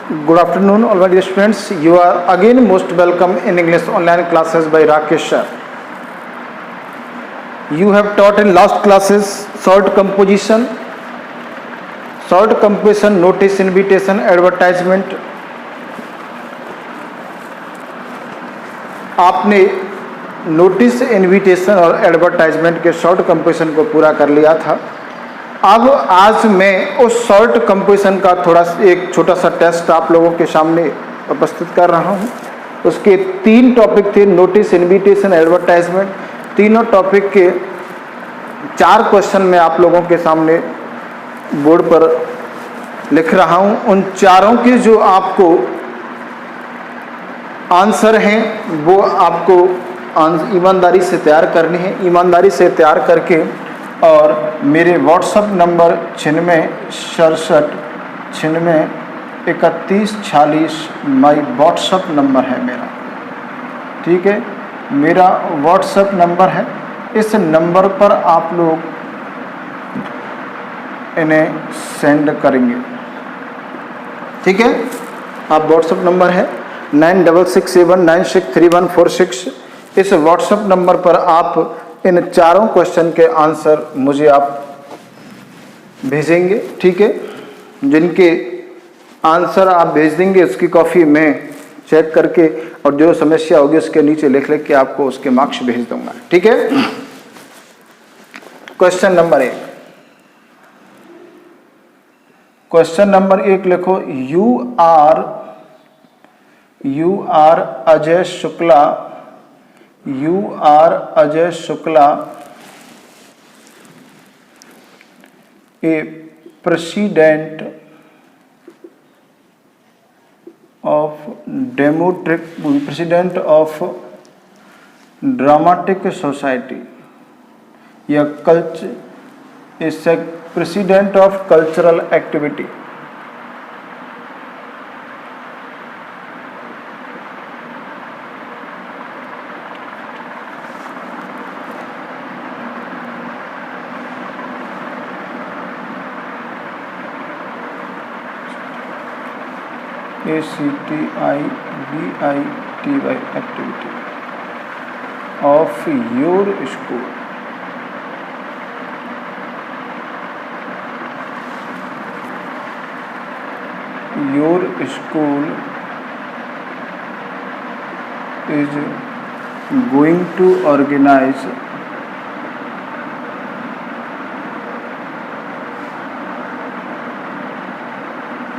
Good afternoon, all my dear students. You are again most welcome in English online classes by Rakesh sir. You have taught in last classes short composition, notice, invitation, advertisement. आपने notice, invitation और advertisement के short composition को पूरा कर लिया था। अब आज मैं उस शॉर्ट कंपोजिशन का थोड़ा एक छोटा सा टेस्ट आप लोगों के सामने उपस्थित कर रहा हूं। उसके 3 टॉपिक थे, नोटिस, इनविटेशन, एडवर्टाइजमेंट। तीनों टॉपिक के 4 क्वेश्चन मैं आप लोगों के सामने बोर्ड पर लिख रहा हूं। उन चारों के जो आपको आंसर हैं वो आपको ईमानदारी से तैयार करनी है। ईमानदारी से तैयार करके और मेरे WhatsApp number 9667963146 my WhatsApp number है मेरा, ठीक है, मेरा व्हाट्सएप नंबर है। इस नंबर पर आप लोग इन्हें सेंड करेंगे, ठीक है। आप व्हाट्सएप नंबर है 9667963146। इस व्हाट्सएप नंबर पर आप इन चारों क्वेश्चन के आंसर मुझे आप भेजेंगे, ठीक है। जिनके आंसर आप भेज देंगे उसकी कॉपी मैं चेक करके और जो समस्या होगी उसके नीचे लिख के आपको उसके मार्क्स भेज दूंगा, ठीक है। क्वेश्चन नंबर 1, क्वेश्चन नंबर 1 लिखो। You are Ajay Shukla a president of dramatic society या president of cultural activity. ACTIVITY activity of your school. Your school is going to organize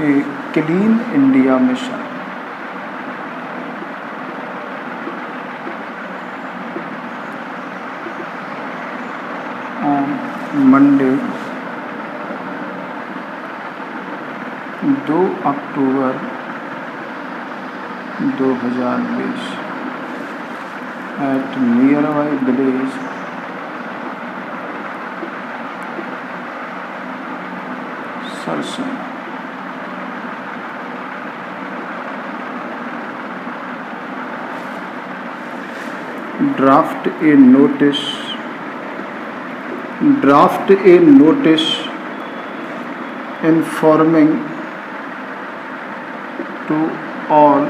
a Clean India mission on Monday 2 October 2020 at nearby village Sarsan. Draft a notice informing to all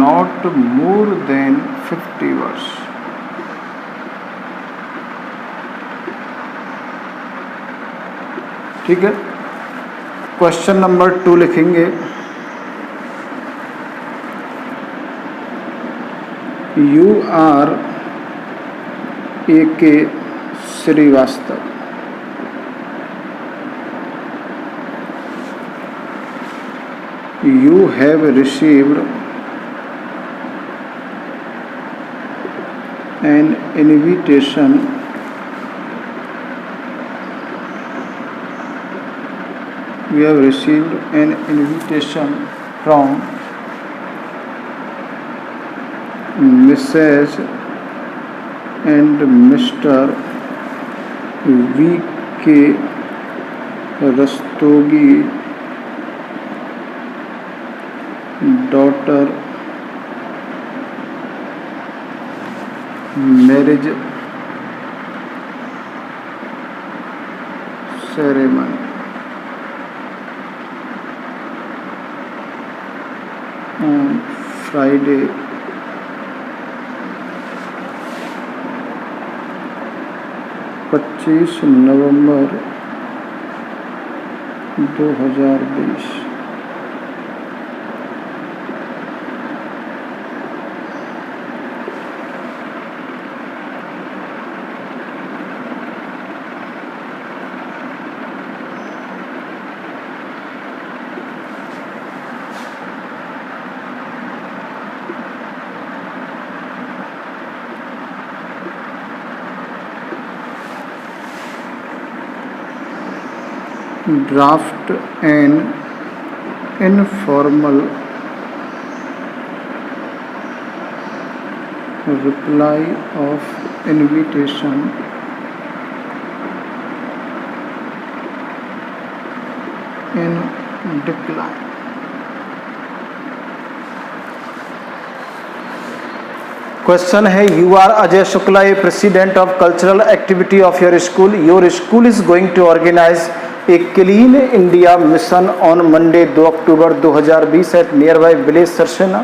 not more than 50 words. ठीक है। Question number 2 लिखेंगे। You are A.K. Shrivastava you have received an invitation from Mrs. and Mr. V.K. Rastogi, daughter, marriage ceremony. on Friday, 25 November 2020। Draft an informal reply of invitation in decline. Question है, you are Ajay Shukla, a president of cultural activity of your school. Your school is going to organise a clean India mission on Monday 2 October 2020 at nearby village Sarsena.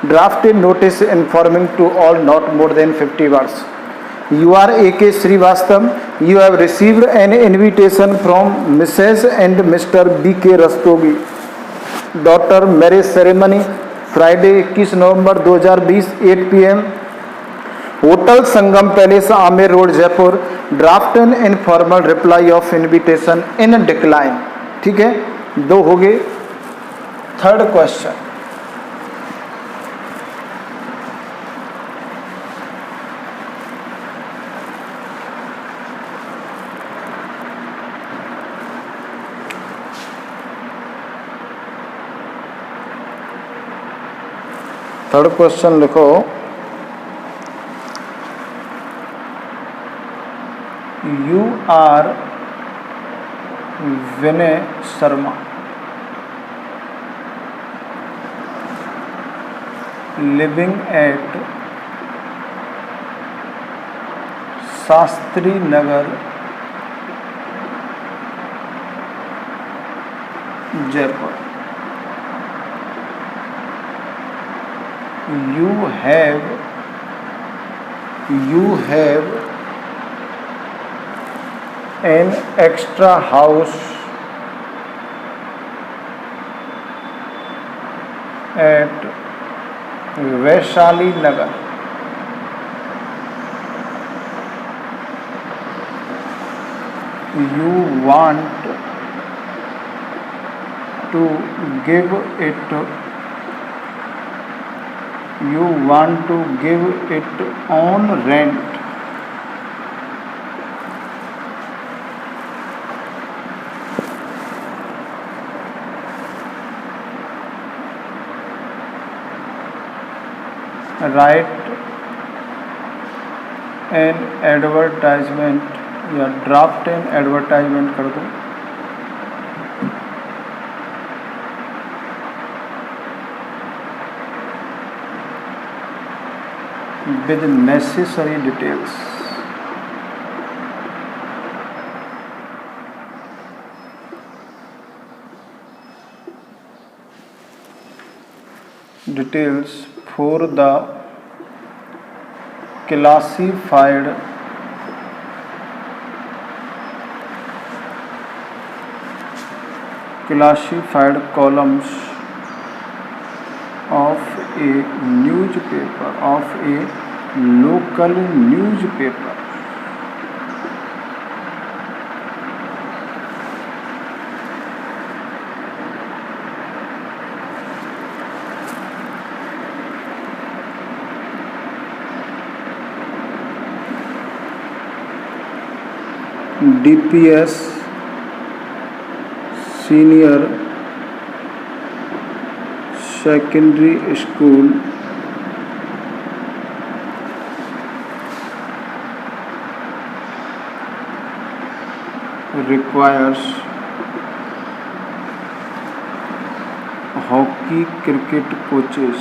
Draft a notice informing to all not more than 50 words. You are A.K. Srivastava. You have received an invitation from Mrs. and Mr. B.K. Rastogi. Daughter marriage ceremony Friday 21 November 2020 8 PM. Hotel Sangam palace Amer road Jaipur. Draft an informal reply of invitation in decline. ठीक है, 2 हो गए. Third question, लिखो, you are Vinay Sharma, living at Shastri Nagar Jaipur. You have an extra house at Vaishali Nagar. You want to give it on rent. Write an advertisement या draft an advertisement कर दो. with necessary details. Details for the classified columns of a newspaper, of a local newspaper. DPS Senior Secondary School requires hockey cricket coaches.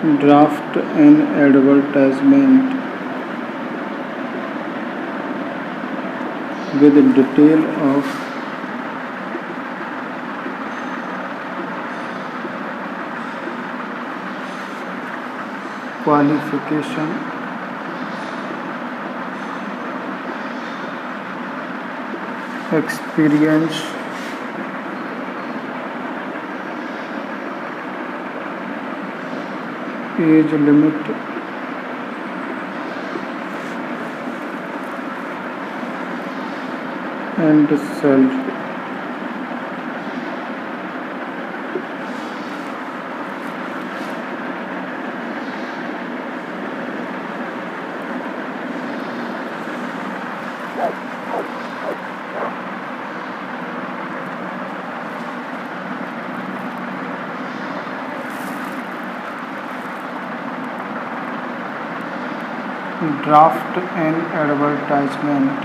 draft an advertisement with detail of qualification, experience, age limit, and salary. Draft an advertisement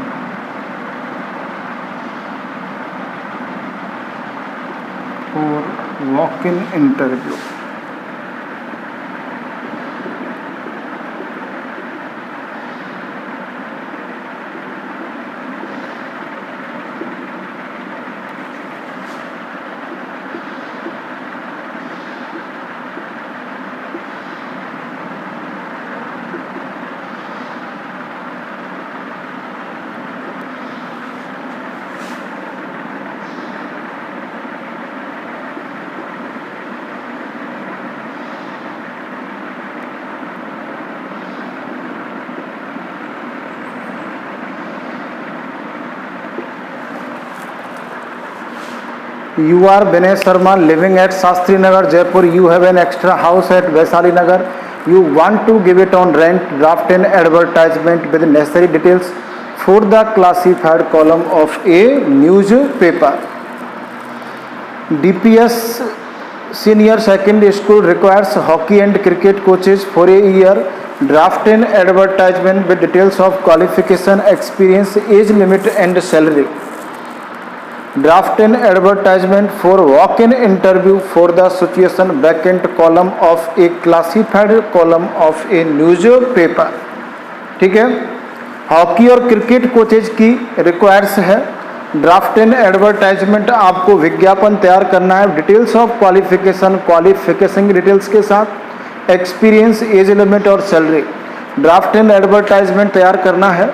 for walk-in interview. You are Vinay Sharma, living at Shastri Nagar, Jaipur. You have an extra house at Vaishali Nagar. You want to give it on rent. Draft an advertisement with necessary details for the classified column of a newspaper. DPS Senior Secondary School requires hockey and cricket coaches for a year. Draft an advertisement with details of qualification, experience, age limit, and salary. Draft an advertisement for walk-in interview for the situation vacant column of a classified column of a newspaper. ठीक है, hockey और cricket coaches की requires है. Draft an advertisement, आपको विज्ञापन तैयार करना है. डिटेल्स ऑफ क्वालिफिकेशन डिटेल्स के साथ एक्सपीरियंस, एज लिमिट और सैलरी. ड्राफ्ट एन एडवर्टाइजमेंट तैयार करना है.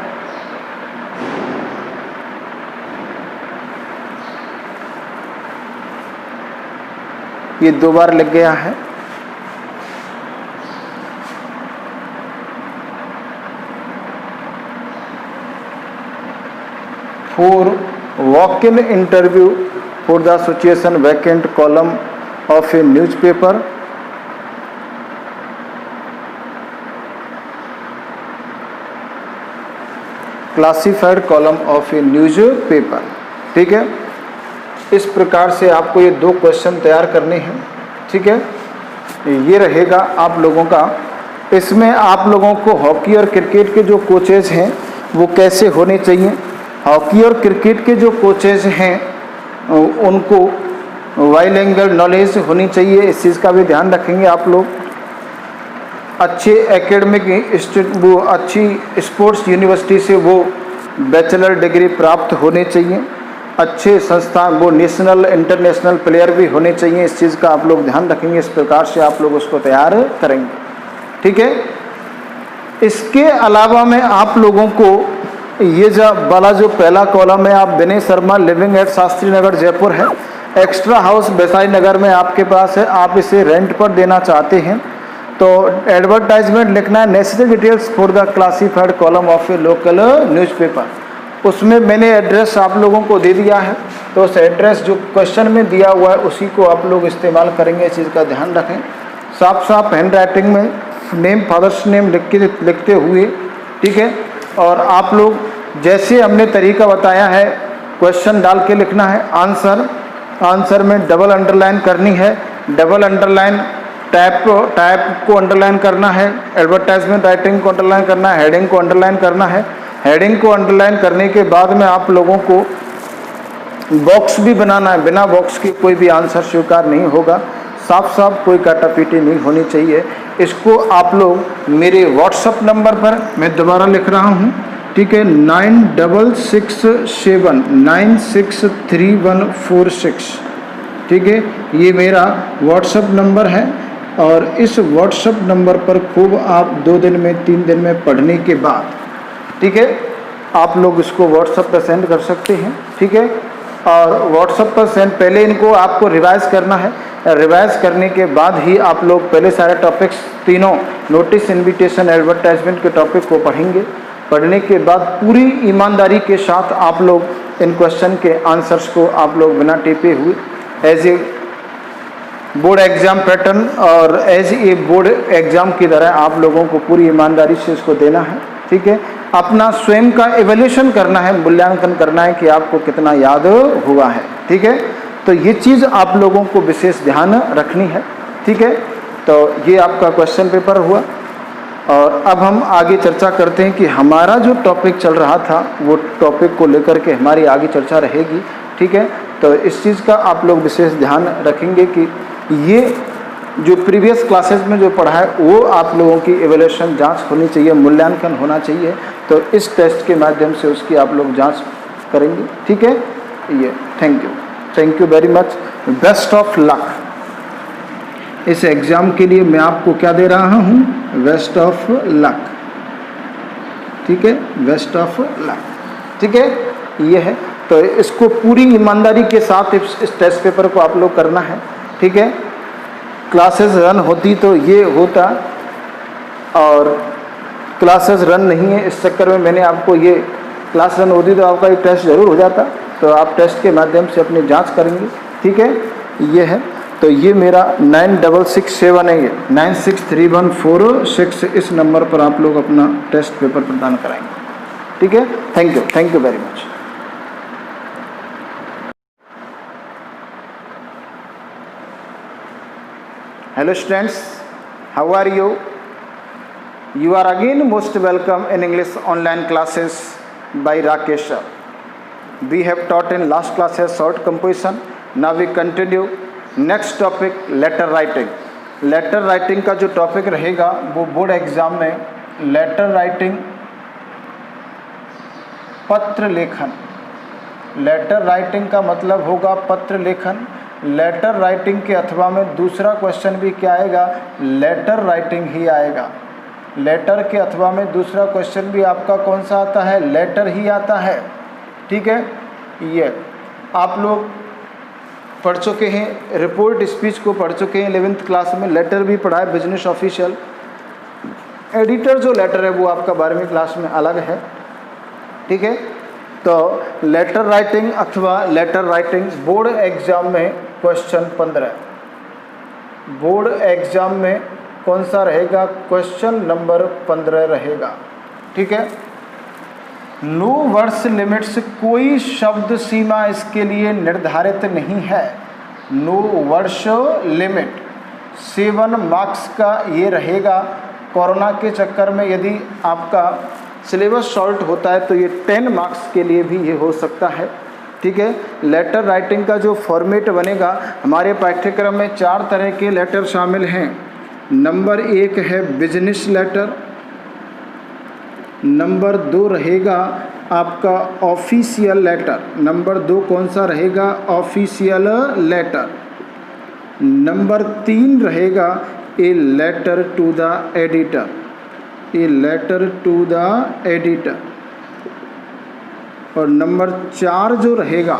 ये 2 बार लग गया है. For walk in interview for the situation vacant column of A newspaper. Classified column of A newspaper. ठीक है, इस प्रकार से आपको ये 2 क्वेश्चन तैयार करने हैं. ठीक है, ये रहेगा आप लोगों का. इसमें आप लोगों को हॉकी और क्रिकेट के जो कोचेज हैं वो कैसे होने चाहिए. हॉकी और क्रिकेट के जो कोचेज हैं उनको बाइलिंगुअल नॉलेज होनी चाहिए. इस चीज़ का भी ध्यान रखेंगे आप लोग. अच्छे एकेडमिक वो अच्छी स्पोर्ट्स यूनिवर्सिटी से वो बैचलर डिग्री प्राप्त होने चाहिए. अच्छे संस्थान वो नेशनल इंटरनेशनल प्लेयर भी होने चाहिए. इस चीज़ का आप लोग ध्यान रखेंगे. इस प्रकार से आप लोग उसको तैयार करेंगे. ठीक है, इसके अलावा में आप लोगों को ये वाला जो पहला कॉलम है, आप विनय शर्मा लिविंग एट शास्त्री नगर जयपुर है, एक्स्ट्रा हाउस वैशाली नगर में आपके पास है, आप इसे रेंट पर देना चाहते हैं तो एडवर्टाइजमेंट लिखना है. Necessary details for the classified column of A local newspaper. उसमें मैंने एड्रेस आप लोगों को दे दिया है, तो उस एड्रेस जो क्वेश्चन में दिया हुआ है उसी को आप लोग इस्तेमाल करेंगे. इस चीज़ का ध्यान रखें. साफ साफ हैंड राइटिंग में नेम, फादर्स नेम लिखते हुए. ठीक है, और आप लोग जैसे हमने तरीका बताया है क्वेश्चन डाल के लिखना है. आंसर में डबल अंडरलाइन करनी है. डबल अंडरलाइन टाइप को अंडरलाइन करना है. एडवर्टाइजमेंट राइटिंग को अंडरलाइन करना है. हेडिंग को अंडरलाइन करना है. हेडिंग को अंडरलाइन करने के बाद में आप लोगों को बॉक्स भी बनाना है. बिना बॉक्स के कोई भी आंसर स्वीकार नहीं होगा. साफ साफ कोई काटापीटी नहीं होनी चाहिए. इसको आप लोग मेरे व्हाट्सअप नंबर पर, मैं दोबारा लिख रहा हूँ, ठीक है, 9667963146, ठीक है, ये मेरा व्हाट्सअप नंबर है। और इस व्हाट्सअप नंबर पर खूब आप 2 दिन में 3 दिन में पढ़ने के बाद, ठीक है, आप लोग इसको व्हाट्सअप पर सेंड कर सकते हैं, ठीक है। और व्हाट्सअप पर सेंड, पहले इनको आपको रिवाइज करना है, रिवाइज करने के बाद ही आप लोग पहले सारे टॉपिक्स तीनों नोटिस, इनविटेशन, एडवर्टाइजमेंट के टॉपिक को पढ़ेंगे। पढ़ने के बाद पूरी ईमानदारी के साथ आप लोग इन क्वेश्चन के आंसर्स को आप लोग बिना टेपे हुए as a board exam pattern और एज ए बोर्ड एग्जाम की तरह आप लोगों को पूरी ईमानदारी से इसको देना है, ठीक है। अपना स्वयं का एवेल्यूशन करना है, मूल्यांकन करना है कि आपको कितना याद हुआ है, ठीक है। तो ये चीज़ आप लोगों को विशेष ध्यान रखनी है, ठीक है। तो ये आपका क्वेश्चन पेपर हुआ। और अब हम आगे चर्चा करते हैं कि हमारा जो टॉपिक चल रहा था वो टॉपिक को लेकर के हमारी आगे चर्चा रहेगी, ठीक है। तो इस चीज़ का आप लोग विशेष ध्यान रखेंगे कि ये जो प्रीवियस क्लासेस में जो पढ़ा है वो आप लोगों की एवेल्यूशन जांच होनी चाहिए, मूल्यांकन होना चाहिए। तो इस टेस्ट के माध्यम से उसकी आप लोग जांच करेंगे, ठीक है। ये thank you very much, best of luck. इस एग्ज़ाम के लिए मैं आपको क्या दे रहा हूँ, बेस्ट ऑफ लक, ठीक है, बेस्ट ऑफ लक, ठीक है। ये है, तो इसको पूरी ईमानदारी के साथ इस टेस्ट पेपर को आप लोग करना है, ठीक है। क्लासेस रन होती तो ये होता, और क्लासेस रन नहीं है, इस चक्कर में मैंने आपको ये क्लास रन होती तो आपका ये टेस्ट ज़रूर हो जाता। तो आप टेस्ट के माध्यम से अपनी जांच करेंगे, ठीक है। ये है, तो ये मेरा 9667 है, ये 963146, इस नंबर पर आप लोग अपना टेस्ट पेपर प्रदान कराएंगे, ठीक है। Thank you very much. Hello students, how are you? You are again most welcome in English online classes by Rakesh sir. We have taught in last classes short composition. Now we continue next topic, letter writing. Letter writing का जो topic रहेगा वो board exam में letter writing, पत्र लेखन। Letter writing का मतलब होगा पत्र लेखन। लेटर राइटिंग के अथवा में दूसरा क्वेश्चन भी क्या आएगा, लेटर राइटिंग ही आएगा। लेटर के अथवा में दूसरा क्वेश्चन भी आपका कौन सा आता है, लेटर ही आता है, ठीक है। ये आप लोग पढ़ चुके हैं, रिपोर्ट स्पीच को पढ़ चुके हैं 11th क्लास में, लेटर भी पढ़ा है, बिजनेस ऑफिशियल। एडिटर जो लेटर है वो आपका 12वीं क्लास में अलग है, ठीक है। तो लेटर राइटिंग अथवा लेटर राइटिंग बोर्ड एग्जाम में क्वेश्चन 15, बोर्ड एग्जाम में कौन सा रहेगा, क्वेश्चन नंबर 15 रहेगा, ठीक है। नो वर्ड्स लिमिट्स, कोई शब्द सीमा इसके लिए निर्धारित नहीं है। नो वर्ड्स लिमिट 7 मार्क्स का ये रहेगा। कोरोना के चक्कर में यदि आपका सिलेबस शॉर्ट होता है तो ये 10 मार्क्स के लिए भी ये हो सकता है, ठीक है। लेटर राइटिंग का जो फॉर्मेट बनेगा, हमारे पाठ्यक्रम में 4 तरह के लेटर शामिल हैं। नंबर 1 है बिजनेस लेटर, नंबर 2 रहेगा आपका ऑफिशियल लेटर, नंबर 2 कौन सा रहेगा, ऑफिशियल लेटर। नंबर 3 रहेगा a letter to the editor, a letter to the editor. और नंबर 4 जो रहेगा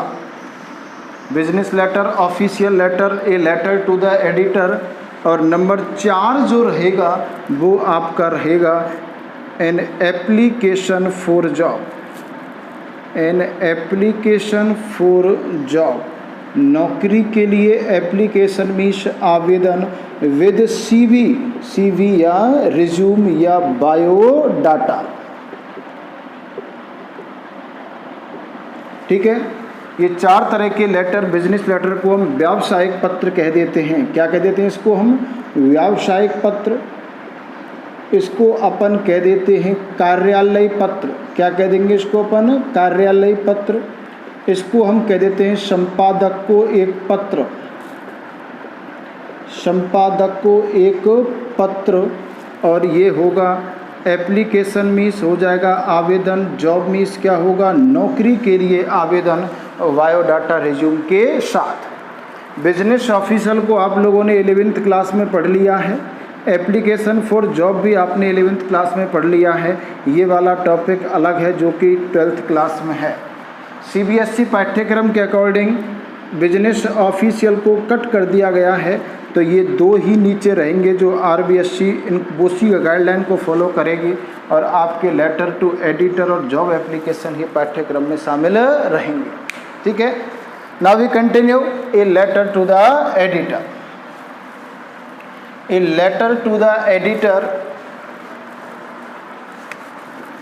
business letter, official letter, a letter to the editor. और नंबर 4 जो रहेगा वो आपका रहेगा an application for job, an application for job, नौकरी के लिए एप्लीकेशन मीन्स आवेदन विद सीवी, सीवी या रिज्यूम या बायोडाटा, ठीक है। ये 4 तरह के लेटर, बिजनेस लेटर को हम व्यावसायिक पत्र कह देते हैं। क्या कह देते हैं इसको हम, व्यावसायिक पत्र। इसको अपन कह देते हैं कार्यालय पत्र। क्या कह देंगे इसको अपन, कार्यालय पत्र। इसको हम कह देते हैं संपादक को एक पत्र, संपादक को एक पत्र, और ये होगा एप्लीकेशन मीन्स हो जाएगा आवेदन, जॉब मीन्स क्या होगा नौकरी के लिए आवेदन बायोडाटा रिज्यूम के साथ। बिजनेस ऑफिसर को आप लोगों ने 11th क्लास में पढ़ लिया है, एप्लीकेशन फॉर जॉब भी आपने 11th क्लास में पढ़ लिया है। ये वाला टॉपिक अलग है जो कि 12th क्लास में है। CBSE पाठ्यक्रम के अकॉर्डिंग बिजनेस ऑफिशियल को कट कर दिया गया है, तो ये दो ही नीचे रहेंगे जो RBSE इन बोसी गाइडलाइन को फॉलो करेगी, और आपके लेटर टू एडिटर और जॉब एप्लीकेशन ही पाठ्यक्रम में शामिल रहेंगे। ठीक है, now we continue. A letter to the editor, a letter to the editor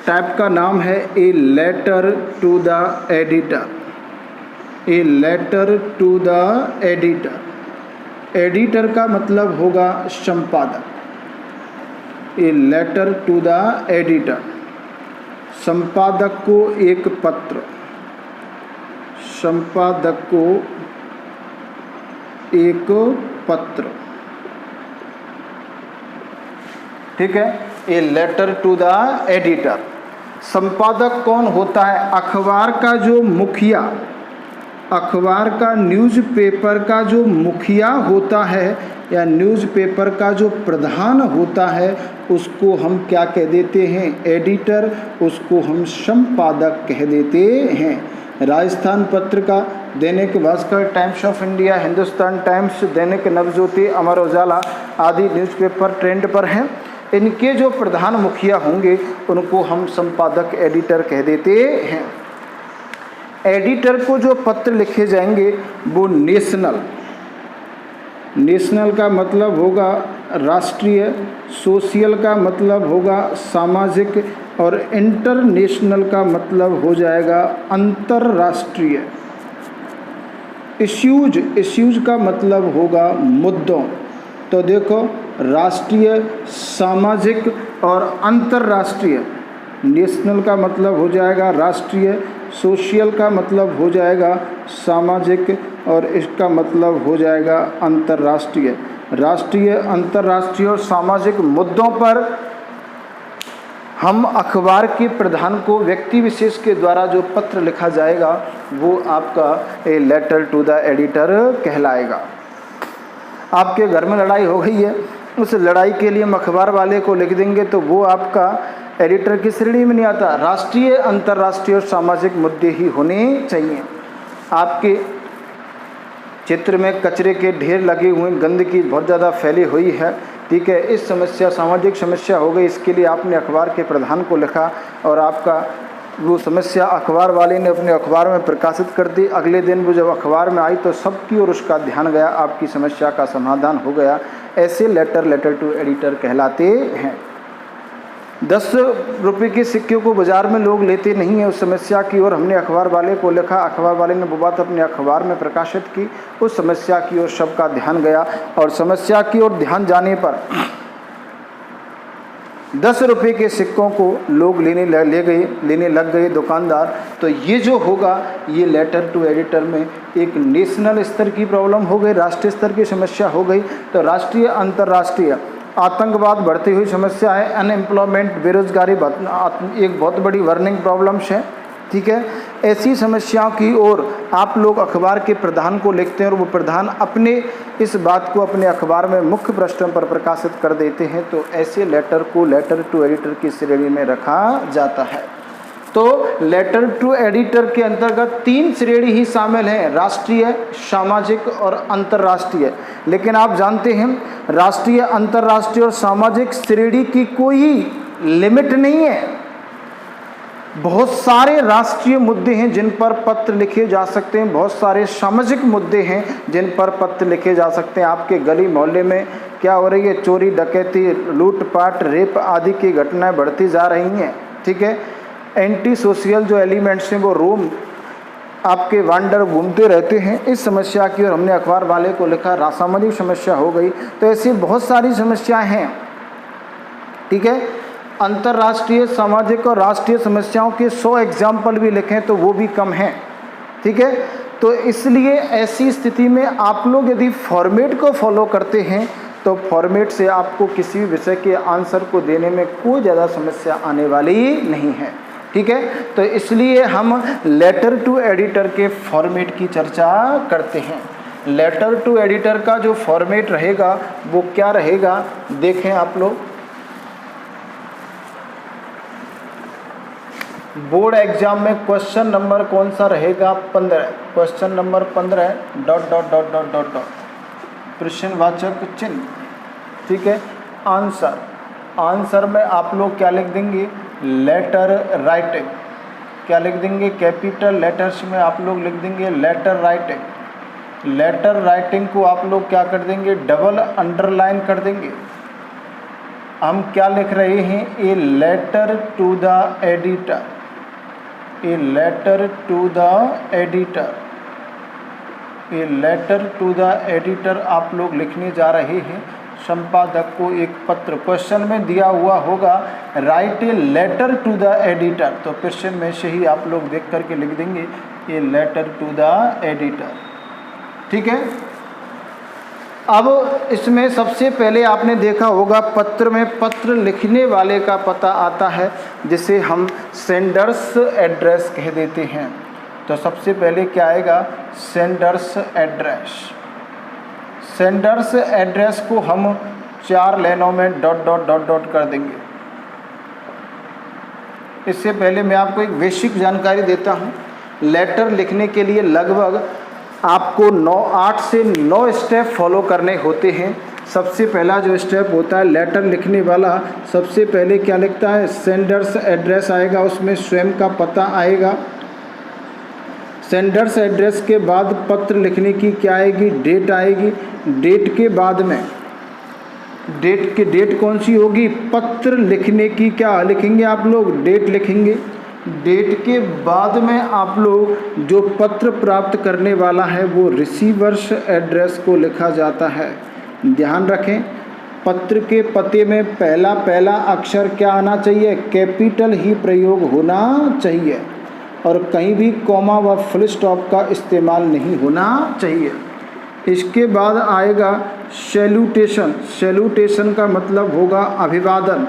type का नाम है a letter to the editor, a letter to the editor. Editor का मतलब होगा संपादक, a letter to the editor. संपादक को एक पत्र, संपादक को एक पत्र। ठीक है, a letter to the editor. संपादक कौन होता है? अखबार का जो मुखिया, अखबार का न्यूज़पेपर का जो मुखिया होता है या न्यूज़पेपर का जो प्रधान होता है उसको हम क्या कह देते हैं? एडिटर। उसको हम संपादक कह देते हैं। Rajasthan Patrika, Dainik Bhaskar, times of India, Hindustan times, Dainik Navjyoti, Amar Ujala आदि न्यूज़पेपर ट्रेंड पर हैं। इनके जो प्रधान मुखिया होंगे उनको हम संपादक एडिटर कह देते हैं। एडिटर को जो पत्र लिखे जाएंगे वो नेशनल, नेशनल का मतलब होगा राष्ट्रीय, सोशल का मतलब होगा सामाजिक, और इंटरनेशनल का मतलब हो जाएगा अंतर्राष्ट्रीय। इश्यूज, इश्यूज का मतलब होगा मुद्दों। तो देखो, राष्ट्रीय, सामाजिक और अंतर्राष्ट्रीय। नेशनल का मतलब हो जाएगा राष्ट्रीय, सोशल का मतलब हो जाएगा सामाजिक, और इसका मतलब हो जाएगा अंतर्राष्ट्रीय। राष्ट्रीय, अंतर्राष्ट्रीय और सामाजिक मुद्दों पर हम अखबार के प्रधान को व्यक्ति विशेष के द्वारा जो पत्र लिखा जाएगा वो आपका a letter to the editor कहलाएगा। आपके घर में लड़ाई हो गई है, उस लड़ाई के लिए हम अखबार वाले को लिख देंगे तो वो आपका एडिटर की श्रेणी में नहीं आता। राष्ट्रीय, अंतर्राष्ट्रीय और सामाजिक मुद्दे ही होने चाहिए। आपके चित्र में कचरे के ढेर लगे हुए, गंदगी बहुत ज़्यादा फैली हुई है, ठीक है, इस समस्या, सामाजिक समस्या हो गई, इसके लिए आपने अखबार के प्रधान को लिखा और आपका वो समस्या अखबार वाले ने अपने अखबार में प्रकाशित कर दी। अगले दिन वो जब अखबार में आई तो सबकी ओर उसका ध्यान गया, आपकी समस्या का समाधान हो गया। ऐसे लेटर टू एडिटर कहलाते हैं। 10 रुपये के सिक्के को बाज़ार में लोग लेते नहीं हैं। उस समस्या की ओर हमने अखबार वाले को लिखा, अखबार वाले ने वो बात अपने अखबार में प्रकाशित की, उस समस्या की ओर सबका ध्यान गया और समस्या की ओर ध्यान जाने पर 10 रुपये के सिक्कों को लोग लेने लग गए दुकानदार। तो ये जो होगा, ये लेटर टू एडिटर में एक नेशनल स्तर की प्रॉब्लम हो गई, राष्ट्रीय स्तर की समस्या हो गई। तो राष्ट्रीय, अंतर्राष्ट्रीय, आतंकवाद बढ़ती हुई समस्या है, अनएम्प्लॉयमेंट, बेरोजगारी एक बहुत बड़ी वर्निंग प्रॉब्लम्स है, ठीक है। ऐसी समस्याओं की ओर आप लोग अखबार के प्रधान को लिखते हैं और वो प्रधान अपने इस बात को अपने अखबार में मुख्य पृष्ठों पर प्रकाशित कर देते हैं। तो ऐसे लेटर को लेटर टू एडिटर की श्रेणी में रखा जाता है। तो लेटर टू एडिटर के अंतर्गत 3 श्रेणी ही शामिल हैं, राष्ट्रीय, सामाजिक और अंतर्राष्ट्रीय। लेकिन आप जानते हैं राष्ट्रीय, अंतर्राष्ट्रीय और सामाजिक श्रेणी की कोई लिमिट नहीं है। बहुत सारे राष्ट्रीय मुद्दे हैं जिन पर पत्र लिखे जा सकते हैं, बहुत सारे सामाजिक मुद्दे हैं जिन पर पत्र लिखे जा सकते हैं। आपके गली मोहल्ले में क्या हो रही है, चोरी, डकैती, लूटपाट, रेप आदि की घटनाएं बढ़ती जा रही हैं, ठीक है। एंटी सोशल जो एलिमेंट्स हैं वो रूम आपके वांडर घूमते रहते हैं। इस समस्या की और हमने अखबार वाले को लिखा, सामाजिक समस्या हो गई। तो ऐसी बहुत सारी समस्याएं हैं, ठीक है। अंतर्राष्ट्रीय, सामाजिक और राष्ट्रीय समस्याओं के 100 एग्जाम्पल भी लिखें तो वो भी कम हैं, ठीक है। तो इसलिए ऐसी स्थिति में आप लोग यदि फॉर्मेट को फॉलो करते हैं तो फॉर्मेट से आपको किसी भी विषय के आंसर को देने में कोई ज़्यादा समस्या आने वाली नहीं है। ठीक है, तो इसलिए हम लेटर टू एडिटर के फॉर्मेट की चर्चा करते हैं। लेटर टू एडिटर का जो फॉर्मेट रहेगा वो क्या रहेगा, देखें आप लोग। बोर्ड एग्जाम में क्वेश्चन नंबर कौन सा रहेगा, 15। Question number 15 dot dot dot dot dot dot प्रश्नवाचक चिन्ह। ठीक है, आंसर, आंसर में आप लोग क्या लिख देंगे, लेटर राइटिंग। क्या लिख देंगे, कैपिटल लेटर्स में आप लोग लिख देंगे लेटर राइटिंग। लेटर राइटिंग को आप लोग क्या कर देंगे, डबल अंडरलाइन कर देंगे। हम क्या लिख रहे हैं, a letter to the editor, a letter to the editor, a letter to the editor आप लोग लिखने जा रहे हैं। संपादक को एक पत्र, क्वेश्चन में दिया हुआ होगा write a letter to the editor, तो क्वेश्चन में से ही आप लोग देख करके लिख देंगे a letter to the editor. ठीक है, अब इसमें सबसे पहले आपने देखा होगा पत्र में पत्र लिखने वाले का पता आता है, जिसे हम सेंडर्स एड्रेस कह देते हैं। तो सबसे पहले क्या आएगा, सेंडर्स एड्रेस। सेंडर्स एड्रेस को हम 4 लाइनों में डॉट डॉट डॉट डॉट कर देंगे। इससे पहले मैं आपको एक बेसिक जानकारी देता हूँ। लेटर लिखने के लिए लगभग आपको 8 से 9 स्टेप फॉलो करने होते हैं। सबसे पहला जो स्टेप होता है लेटर लिखने वाला, सबसे पहले क्या लिखता है, सेंडर्स एड्रेस आएगा, उसमें स्वयं का पता आएगा। सेंडर्स एड्रेस के बाद पत्र लिखने की क्या आएगी, डेट आएगी। डेट के बाद में डेट कौन सी होगी, पत्र लिखने की क्या लिखेंगे आप लोग, डेट लिखेंगे। डेट के बाद में आप लोग जो पत्र प्राप्त करने वाला है वो रिसीवर्स एड्रेस को लिखा जाता है। ध्यान रखें, पत्र के पते में पहला अक्षर क्या आना चाहिए, कैपिटल ही प्रयोग होना चाहिए और कहीं भी कॉमा व फुल स्टॉप का इस्तेमाल नहीं होना चाहिए। इसके बाद आएगा सैल्यूटेशन। सैल्यूटेशन का मतलब होगा अभिवादन।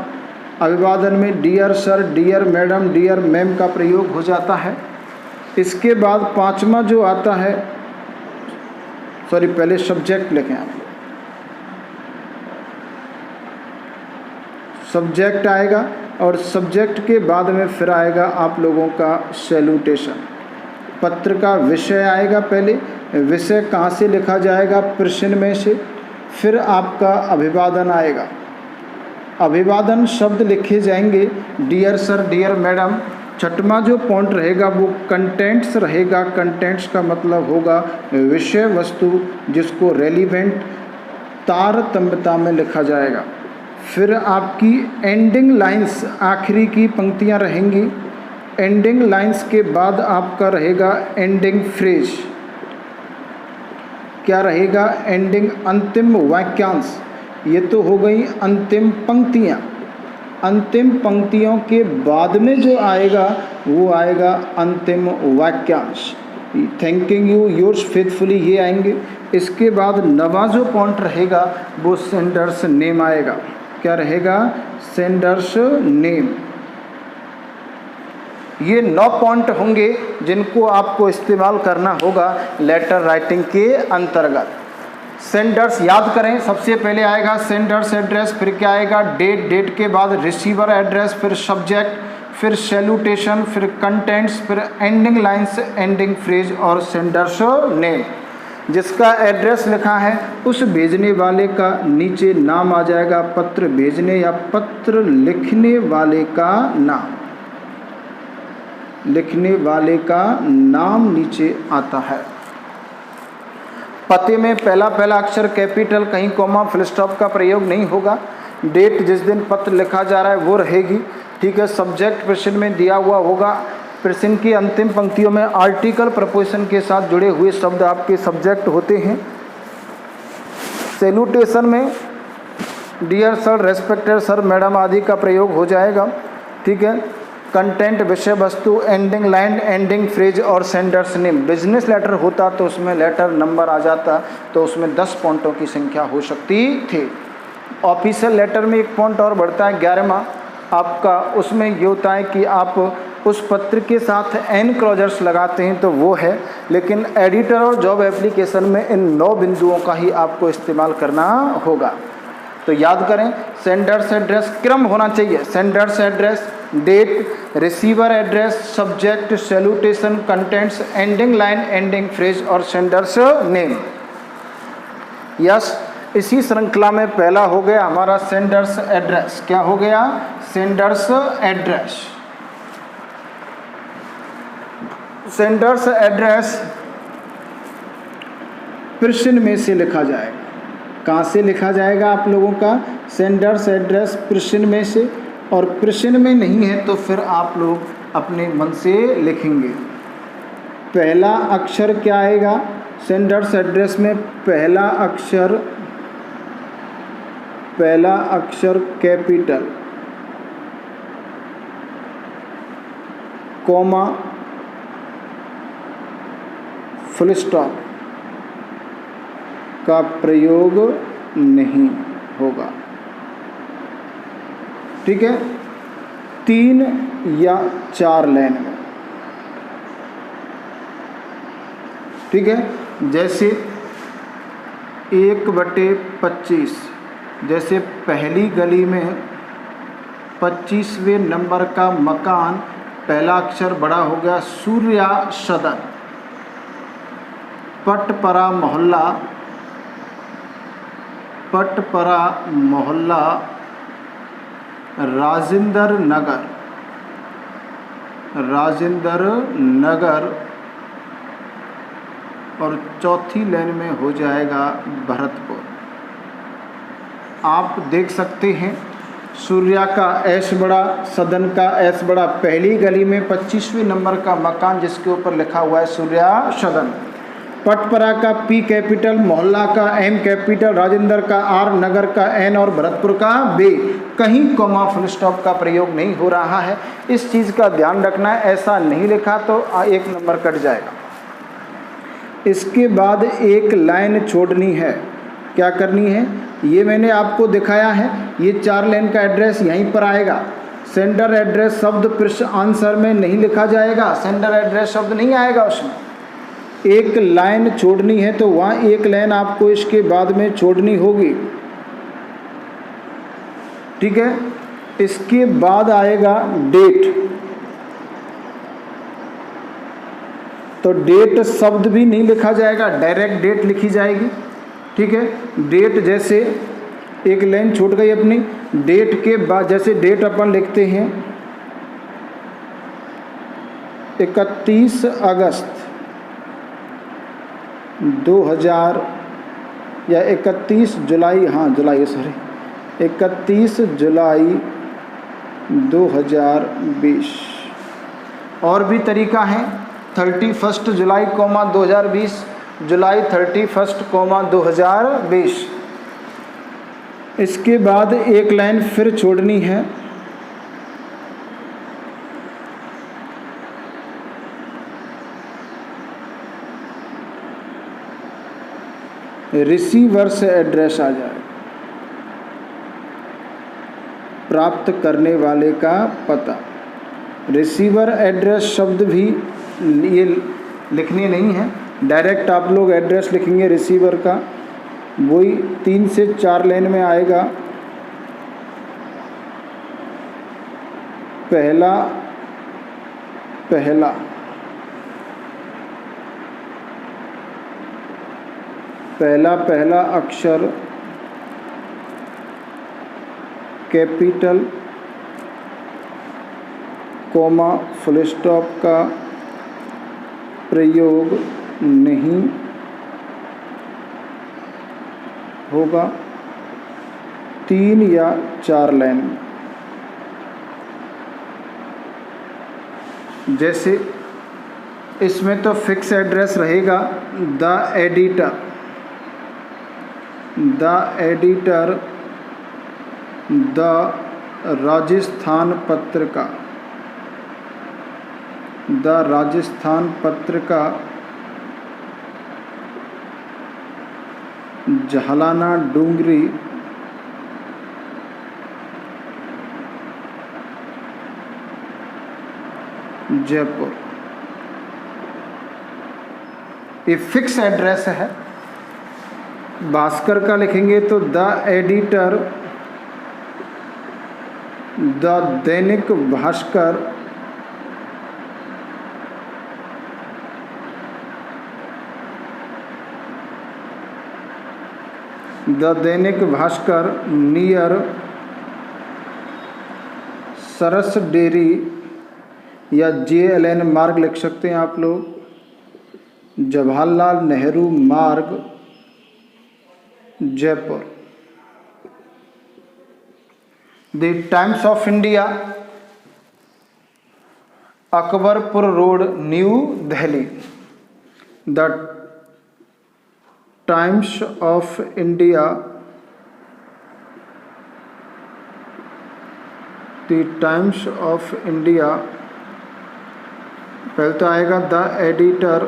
अभिवादन में dear sir, dear madam, dear ma'am का प्रयोग हो जाता है। इसके बाद 5वां जो आता है, पहले सब्जेक्ट लिखें आप, सब्जेक्ट आएगा और सब्जेक्ट के बाद में फिर आएगा आप लोगों का सैल्यूटेशन। पत्र का विषय आएगा, पहले विषय कहाँ से लिखा जाएगा, प्रश्न में से। फिर आपका अभिवादन आएगा, अभिवादन शब्द लिखे जाएंगे डियर सर, डियर मैडम। 6वां जो पॉइंट रहेगा वो कंटेंट्स रहेगा। कंटेंट्स का मतलब होगा विषय वस्तु, जिसको रेलिवेंट तारतम्यता में लिखा जाएगा। फिर आपकी एंडिंग लाइंस, आखिरी की पंक्तियां रहेंगी। एंडिंग लाइंस के बाद आपका रहेगा एंडिंग फ्रेज। क्या रहेगा, एंडिंग, अंतिम वाक्यांश। ये तो हो गई अंतिम पंक्तियां। अंतिम पंक्तियों के बाद में जो आएगा वो आएगा अंतिम वाक्यांश। थैंकिंग यू, योर्स फेथफुली, ये आएंगे। इसके बाद 9वां जो पॉइंट रहेगा वो सेंडर्स नेम आएगा। क्या रहेगा, सेंडर्स नेम। ये 9 पॉइंट होंगे जिनको आपको इस्तेमाल करना होगा लेटर राइटिंग के अंतर्गत। सेंडर्स याद करें, सबसे पहले आएगा सेंडर्स एड्रेस, फिर क्या आएगा डेट, डेट के बाद रिसीवर एड्रेस, फिर सब्जेक्ट, फिर सैल्यूटेशन, फिर कंटेंट्स, फिर एंडिंग लाइंस, एंडिंग फ्रेज और सेंडर्स नेम। जिसका एड्रेस लिखा है उस भेजने वाले का नीचे नाम आ जाएगा, पत्र भेजने या पत्र लिखने वाले का नाम, लिखने वाले का नाम नीचे आता है। पते में पहला अक्षर कैपिटल, कहीं कॉमा फुल स्टॉप का प्रयोग नहीं होगा। डेट जिस दिन पत्र लिखा जा रहा है वो रहेगी। ठीक है, सब्जेक्ट प्रश्न में दिया हुआ होगा। प्रश्न की अंतिम पंक्तियों में आर्टिकल प्रपोजिशन के साथ जुड़े हुए शब्द आपके सब्जेक्ट होते हैं। सैल्यूटेशन में dear sir, respected sir, madam आदि का प्रयोग हो जाएगा। ठीक है, कंटेंट विषय वस्तु, एंडिंग लाइन, एंडिंग फ्रेज और सेंडर्स नेम। बिजनेस लेटर होता तो उसमें लेटर नंबर आ जाता, तो उसमें 10 पॉइंटों की संख्या हो सकती थी। ऑफिशियल लेटर में 1 पॉइंट और बढ़ता है 11वां आपका। उसमें ये होता है कि आप उस पत्र के साथ एन क्लोजर्स लगाते हैं तो वो है, लेकिन एडिटर और जॉब एप्लीकेशन में इन 9 बिंदुओं का ही आपको इस्तेमाल करना होगा। तो याद करें, सेंडर्स एड्रेस क्रम होना चाहिए। Sender's address, date, receiver address, subject, salutation, contents, ending line, ending phrase और सेंडर्स नेम। यस, इसी श्रृंखला में पहला हो गया हमारा सेंडर्स एड्रेस। क्या हो गया? Sender's address. सेंडर्स एड्रेस प्रश्न में से लिखा जाएगा। कहाँ से लिखा जाएगा आप लोगों का सेंडर्स एड्रेस? प्रश्न में से। और प्रश्न में नहीं है तो फिर आप लोग अपने मन से लिखेंगे। पहला अक्षर क्या आएगा सेंडर्स एड्रेस में? पहला अक्षर कैपिटल, कॉमा, फुल स्टॉप का प्रयोग नहीं होगा। ठीक है, 3 या 4 लाइन में। ठीक है, जैसे 1/25, जैसे पहली गली में 25वें नंबर का मकान, पहला अक्षर बड़ा हो गया सूर्या सदन। पटपरा मोहल्ला राजेंद्र नगर और चौथी लाइन में हो जाएगा भरतपुर। आप देख सकते हैं सूर्या का एस बड़ा, सदन का एस बड़ा। पहली गली में 25वें नंबर का मकान जिसके ऊपर लिखा हुआ है सूर्या सदन। पटपरा का पी कैपिटल, मोहल्ला का एम कैपिटल, राजेंद्र का आर, नगर का एन और भरतपुर का बे। कहीं कॉमा फुल स्टॉप का प्रयोग नहीं हो रहा है, इस चीज़ का ध्यान रखना है। ऐसा नहीं लिखा तो 1 नंबर कट जाएगा। इसके बाद एक लाइन छोड़नी है। क्या करनी है? ये मैंने आपको दिखाया है, ये 4 लाइन का एड्रेस यहीं पर आएगा। सेंडर एड्रेस शब्द पृष्ठ आंसर में नहीं लिखा जाएगा, सेंडर एड्रेस शब्द नहीं आएगा उसमें। एक लाइन छोड़नी है तो वहाँ एक लाइन आपको इसके बाद में छोड़नी होगी। ठीक है, इसके बाद आएगा डेट। तो डेट शब्द भी नहीं लिखा जाएगा, डायरेक्ट डेट लिखी जाएगी। ठीक है, डेट जैसे एक लाइन छूट गई अपनी, डेट के बाद जैसे डेट अपन लिखते हैं 31 अगस्त 2000 या 31 जुलाई, हाँ जुलाई, सॉरी 31 जुलाई 2020। और भी तरीका है, 31 जुलाई 2020, जुलाई 31 2020। इसके बाद एक लाइन फिर छोड़नी है, रिसीवर से एड्रेस आ जाए, प्राप्त करने वाले का पता। रिसीवर एड्रेस शब्द भी ये लिखने नहीं है, डायरेक्ट आप लोग एड्रेस लिखेंगे रिसीवर का। वही 3 से 4 लाइन में आएगा। पहला अक्षर कैपिटल, कॉमा, फुल स्टॉप का प्रयोग नहीं होगा। 3 या 4 लाइन। जैसे इसमें तो फिक्स एड्रेस रहेगा, the editor, the Rajasthan Patrika, the Rajasthan Patrika Jhalana Dungri Jaipur. ये फिक्स एड्रेस है। भास्कर का लिखेंगे तो the editor, the Dainik Bhaskar, the Dainik Bhaskar near Saras dairy या JLN मार्ग लिख सकते हैं आप लोग, जवाहरलाल नेहरू मार्ग Jaipur. The times of India Akbarpur road new Delhi. The times of India, the times of India, पहले तो आएगा the editor,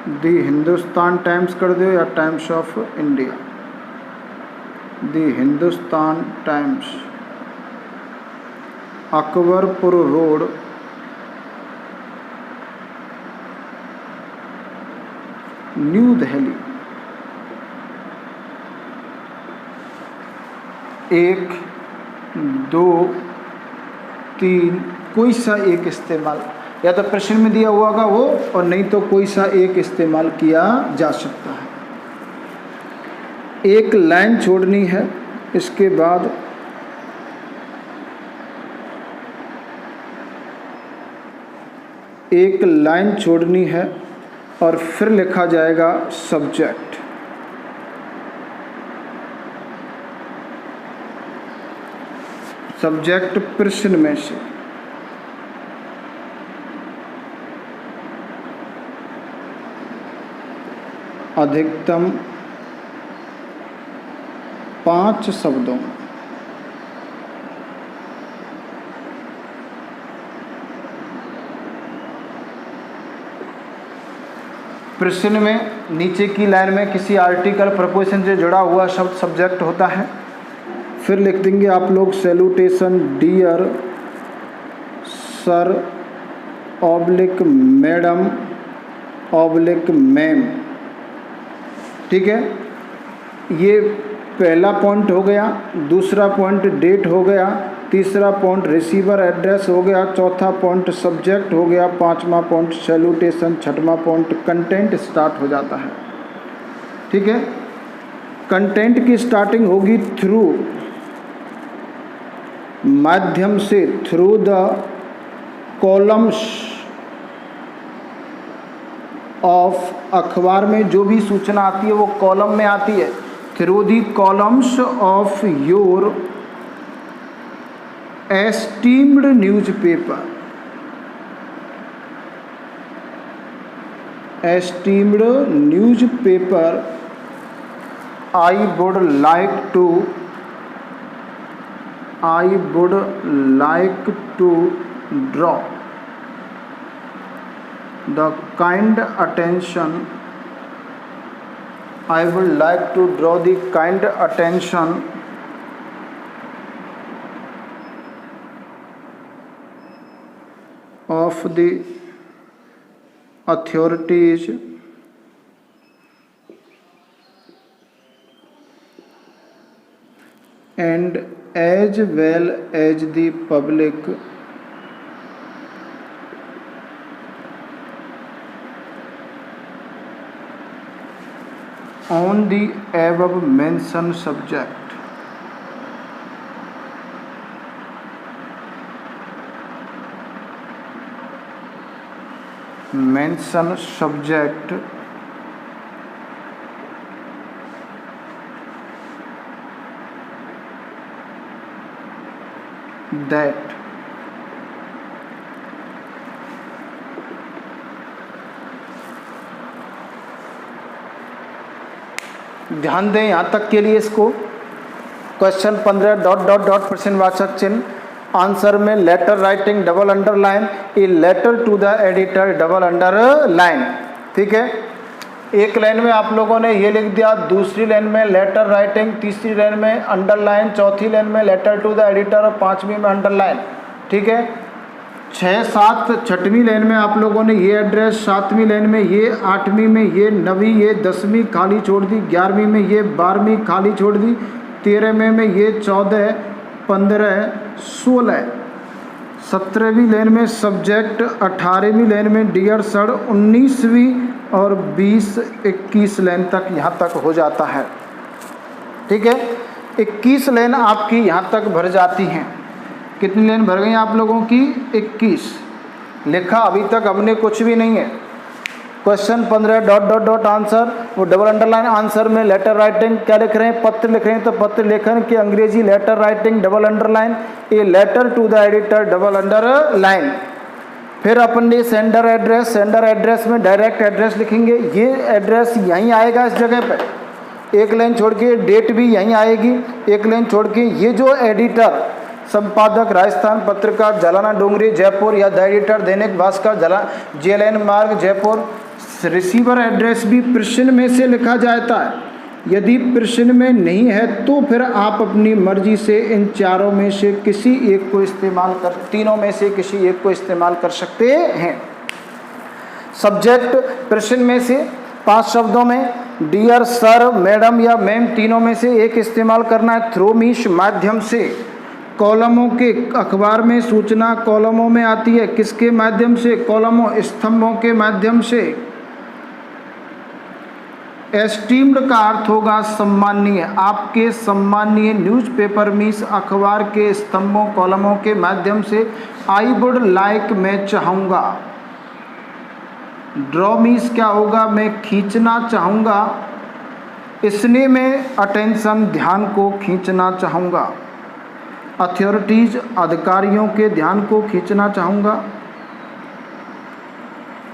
the Hindustan times कर दो या times of India, the Hindustan times, Akbarpur road new Delhi. 1, 2, 3 कोई सा एक इस्तेमाल, या तो प्रश्न में दिया हुआ होगा वो, और नहीं तो कोई सा एक इस्तेमाल किया जा सकता है। एक लाइन छोड़नी है, इसके बाद एक लाइन छोड़नी है और फिर लिखा जाएगा सब्जेक्ट। सब्जेक्ट प्रश्न में से अधिकतम 5 शब्दों में। प्रश्न में नीचे की लाइन में किसी आर्टिकल प्रपोजिशन से जुड़ा हुआ शब्द सब्जेक्ट होता है। फिर लिख देंगे आप लोग salutation dear sir oblique madam oblique ma'am. ठीक है, ये पहला पॉइंट हो गया, दूसरा पॉइंट डेट हो गया, तीसरा पॉइंट रिसीवर एड्रेस हो गया, चौथा पॉइंट सब्जेक्ट हो गया, पांचवा पॉइंट सैल्यूटेशन, छठवां पॉइंट कंटेंट स्टार्ट हो जाता है। ठीक है, कंटेंट की स्टार्टिंग होगी थ्रू, माध्यम से, थ्रू द कॉलम्स ऑफ, अखबार में जो भी सूचना आती है वो कॉलम में आती है, through the columns of your esteemed newspaper, esteemed newspaper I would like to draw the kind attention, I would like to draw the kind attention of the authorities and as well as the public on the above mentioned subject. Mention subject that ध्यान दें यहाँ तक के लिए इसको question 15 dot dot dot प्रश्नवाचक चिन्ह, answer में letter writing double underline, a letter to the editor double underline. ठीक है, एक लाइन में आप लोगों ने ये लिख दिया, दूसरी लाइन में लेटर राइटिंग, तीसरी लाइन में अंडरलाइन, चौथी लाइन में लेटर टू द एडिटर और पांचवी में अंडरलाइन। ठीक है, 6, 7, छठवीं लाइन में आप लोगों ने ये एड्रेस, 7वीं लाइन में ये, 8वीं में ये, 9वीं ये, 10वीं खाली छोड़ दी, 11वीं में ये, 12वीं खाली छोड़ दी, 13वें में ये, 14, 15, 16, 17वीं लाइन में सब्जेक्ट, 18वीं लाइन में डियर सर, 19वीं और 20, 21 लाइन तक यहाँ तक हो जाता है। ठीक है, 21 लाइन आपकी यहाँ तक भर जाती हैं। कितनी लाइन भर गई आप लोगों की? 21। लिखा अभी तक हमने कुछ भी नहीं है। Question 15 dot dot dot answer, वो डबल अंडरलाइन, आंसर में लेटर राइटिंग क्या लिख रहे हैं? पत्र लिख रहे हैं, तो पत्र लेखन की अंग्रेजी letter writing double underline, a letter to the editor double underline. फिर अपन ने सेंडर एड्रेस, सेंडर एड्रेस में डायरेक्ट एड्रेस लिखेंगे, ये एड्रेस यहीं आएगा इस जगह पे, एक लाइन छोड़ के डेट भी यहीं आएगी, एक लाइन छोड़ के ये जो एडिटर, संपादक राजस्थान पत्रकार जालाना डोंगरी जयपुर, या the editor Dainik Bhaskar JLN मार्ग जयपुर। रिसीवर एड्रेस भी प्रश्न में से लिखा जाता है, यदि प्रश्न में नहीं है तो फिर आप अपनी मर्जी से इन चारों में से किसी एक को इस्तेमाल कर, तीनों में से किसी एक को इस्तेमाल कर सकते हैं। सब्जेक्ट प्रश्न में से 5 शब्दों में डियर सर, मैडम या मैम, तीनों में से एक इस्तेमाल करना है। थ्रू मीश माध्यम से, कॉलमों के, अखबार में सूचना कॉलमों में आती है, किसके माध्यम से? कॉलमों, स्तंभों के माध्यम से। एस्टीम्ड का अर्थ होगा सम्माननीय, आपके सम्माननीय। न्यूज़पेपर मीन्स अखबार के स्तंभों कॉलमों के माध्यम से। आई वुड लाइक, मैं चाहूँगा। ड्रॉ मीन्स क्या होगा? मैं खींचना चाहूँगा। इसने में अटेंशन, ध्यान को खींचना चाहूँगा। अथॉरिटीज, अधिकारियों के ध्यान को खींचना चाहूँगा।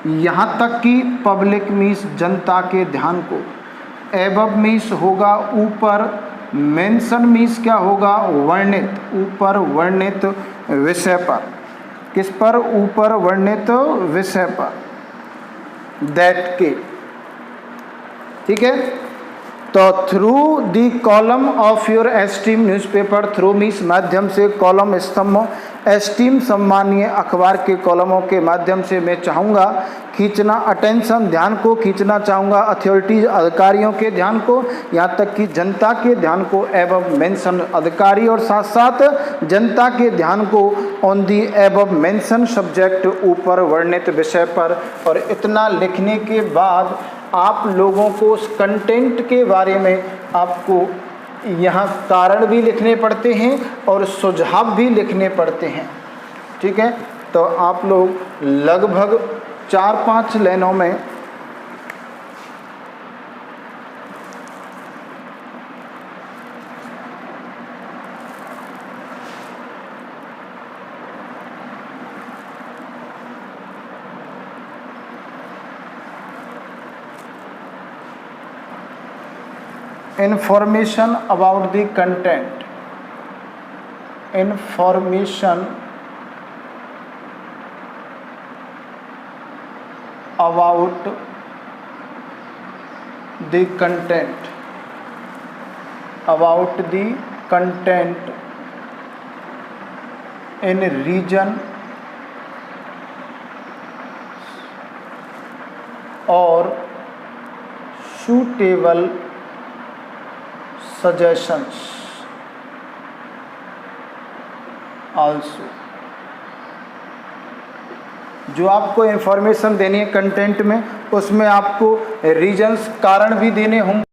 यहाँ तक कि पब्लिक मीन्स जनता के ध्यान को। एबव मीन्स होगा ऊपर। मेंशन मीन्स क्या होगा? वर्णित, ऊपर वर्णित विषय पर। किस पर? ऊपर वर्णित विषय पर, दैट के। ठीक है, तो through the column of your esteem newspaper, through means माध्यम से, कॉलम स्तंभों, एस्टीम सम्मानीय अखबार के कॉलमों के माध्यम से मैं चाहूँगा खींचना। अटेंशन, ध्यान को खींचना चाहूँगा। अथॉरिटीज, अधिकारियों के ध्यान को, यहाँ तक कि जनता के ध्यान को। एबव मेंशन, अधिकारी और साथ साथ जनता के ध्यान को। On the above mention subject, ऊपर वर्णित विषय पर। और इतना लिखने के बाद आप लोगों को उस कंटेंट के बारे में आपको यहाँ कारण भी लिखने पड़ते हैं और सुझाव भी लिखने पड़ते हैं। ठीक है, तो आप लोग लगभग 4-5 लाइनों में information about the content, information about the content, about the content in region or suitable suggestions also। जो आपको इन्फॉर्मेशन देनी है कंटेंट में, उसमें आपको रीजन्स, कारण भी देने होंगे।